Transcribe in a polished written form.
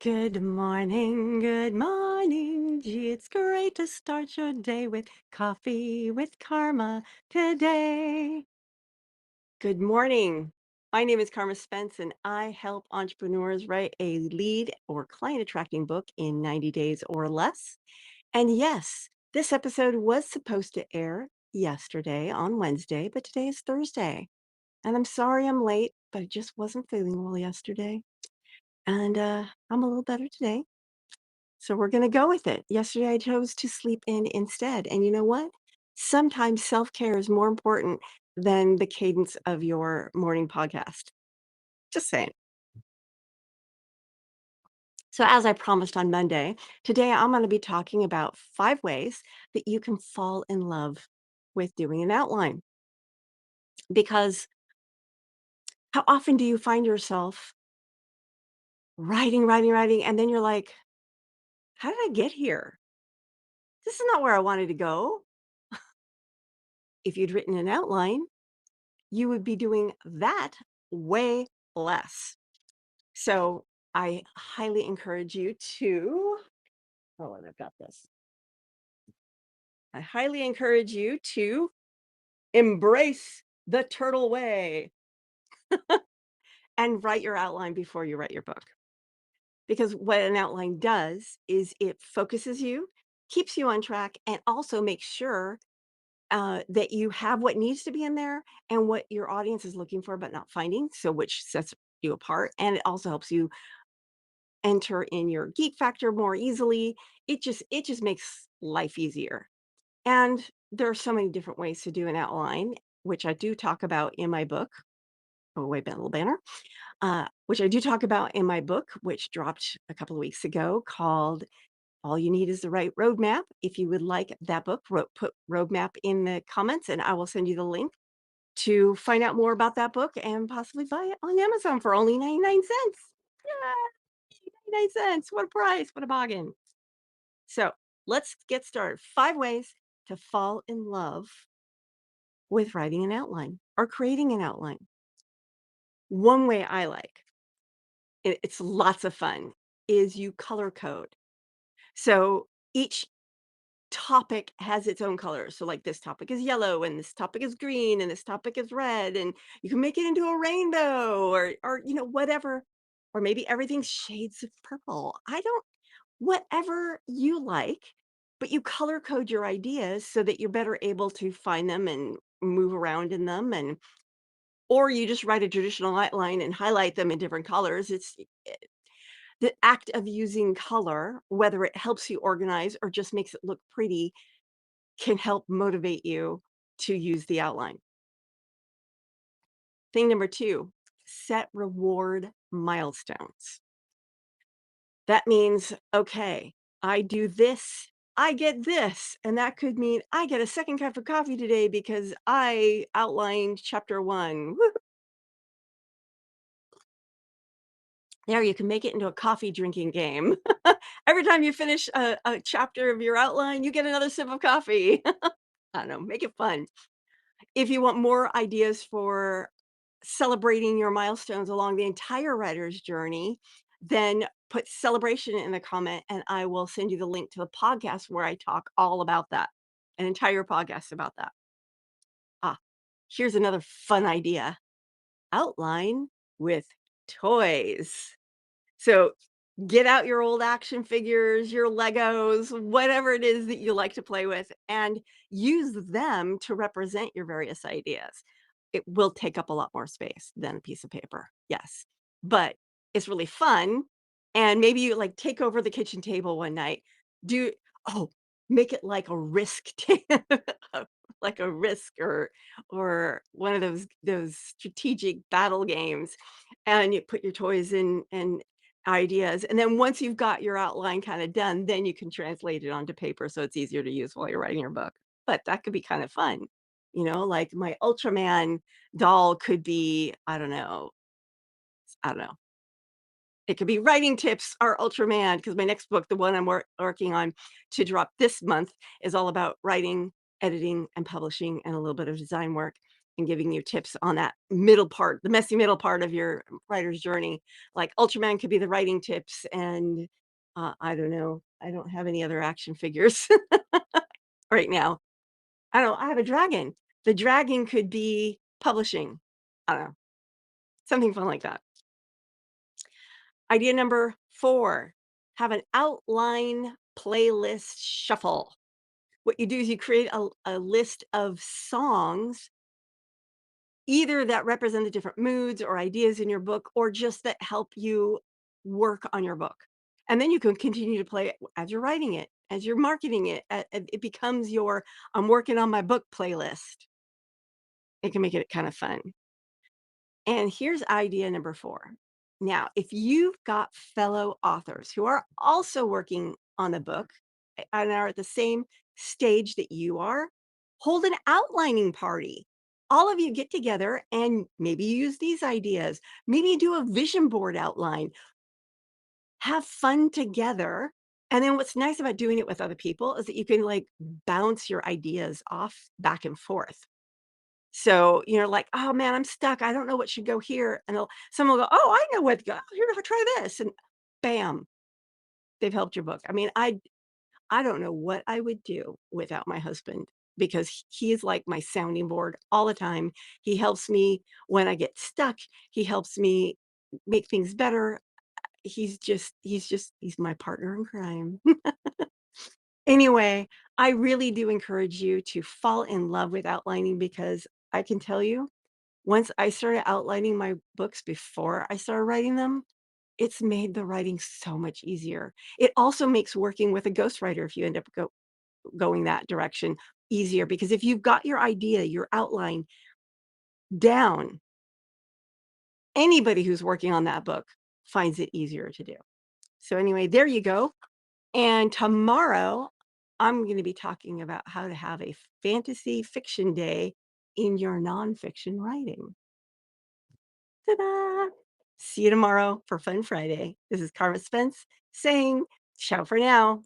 Good morning, good morning. Gee, it's great to start your day with coffee with Karma today. Good morning. My name is Karma Spence, and I help entrepreneurs write a lead or client attracting book in 90 days or less. And yes, this episode was supposed to air yesterday on Wednesday, but today is Thursday. And I'm sorry I'm late, but I just wasn't feeling well yesterday. And I'm a little better today. So we're gonna go with it. Yesterday, I chose to sleep in instead, and you know what? Sometimes self-care is more important than the cadence of your morning podcast. Just saying. So as I promised on Monday, today I'm gonna be talking about 5 ways that you can fall in love with doing an outline. Because how often do you find yourself writing, and then you're like, "How did I get here? This is not where I wanted to go." If you'd written an outline, you would be doing that way less. So I highly encourage you to, oh, and I've got this. I highly encourage you to embrace the turtle way and write your outline before you write your book. Because what an outline does is it focuses you, keeps you on track, and also makes sure that you have what needs to be in there and what your audience is looking for but not finding. So, which sets you apart. And it also helps you enter in your geek factor more easily. It just makes life easier. And there are so many different ways to do an outline, which I do talk about in my book. Oh, wait, a little banner. Which I do talk about in my book, which dropped a couple of weeks ago, called "All You Need Is the Right Roadmap." If you would like that book, put roadmap in the comments, and I will send you the link to find out more about that book and possibly buy it on Amazon for only 99 cents. Yay! 99 cents. What a price. What a bargain. So let's get started. 5 ways to fall in love with writing an outline or creating an outline. One way I like, it's lots of fun, is you color code. So each topic has its own color. So like this topic is yellow and this topic is green and this topic is red and you can make it into a rainbow or whatever, or maybe everything's shades of purple. I don't Whatever you like, but you color code your ideas so that you're better able to find them and move around in them, and or you just write a traditional outline and highlight them in different colors. The act of using color, whether it helps you organize or just makes it look pretty, can help motivate you to use the outline. Thing number 2, set reward milestones. That means, okay, I do this, I get this, and that could mean I get a second cup of coffee today because I outlined chapter 1. Woo. There, you can make it into a coffee drinking game. Every time you finish a chapter of your outline, you get another sip of coffee. I don't know, make it fun. If you want more ideas for celebrating your milestones along the entire writer's journey, then put celebration in the comment and I will send you the link to the podcast where I talk all about that, an entire podcast about that. Ah, here's another fun idea: outline with toys. So get out your old action figures, your Legos, whatever it is that you like to play with, and use them to represent your various ideas. It will take up a lot more space than a piece of paper, yes, but it's really fun. And maybe you like take over the kitchen table one night. Do Oh, make it like a risk, like a risk or one of those strategic battle games, and you put your toys in and ideas, and then once you've got your outline kinda done, then you can translate it onto paper so it's easier to use while you're writing your book. But that could be kind of fun, like my Ultraman doll could be, I don't know. It could be writing tips or Ultraman, because my next book, the one I'm working on to drop this month, is all about writing, editing, and publishing, and a little bit of design work. and giving you tips on that middle part, the messy middle part of your writer's journey. Like Ultraman could be the writing tips, and I don't know. I don't have any other action figures right now. I don't. I have a dragon. The dragon could be publishing. I don't know, something fun like that. Idea number 4, have an outline playlist shuffle. What you do is you create a list of songs, either that represent the different moods or ideas in your book, or just that help you work on your book. And then you can continue to play it as you're writing it, as you're marketing it. It becomes your I'm working on my book playlist. It can make it kind of fun. And here's idea number 4. Now, if you've got fellow authors who are also working on a book and are at the same stage that you are, hold an outlining party. All of you get together and maybe use these ideas. Maybe you do a vision board outline, have fun together. And then what's nice about doing it with other people is that you can like bounce your ideas off back and forth. So, like, "Oh, man, I'm stuck. I don't know what should go here." And someone will go, "Oh, I know what to go. Here, try this." And bam, they've helped your book. I mean, I don't know what I would do without my husband because he is like my sounding board all the time. He helps me when I get stuck. He helps me make things better. He's my partner in crime. Anyway, I really do encourage you to fall in love with outlining because I can tell you, once I started outlining my books before I started writing them, it's made the writing so much easier. It also makes working with a ghostwriter, if you end up going that direction, easier because if you've got your idea, your outline down, anybody who's working on that book finds it easier to do. So anyway, there you go. And tomorrow, I'm going to be talking about how to have a fantasy fiction day in your nonfiction writing. Ta-da! See you tomorrow for Fun Friday. This is Carma Spence saying ciao for now.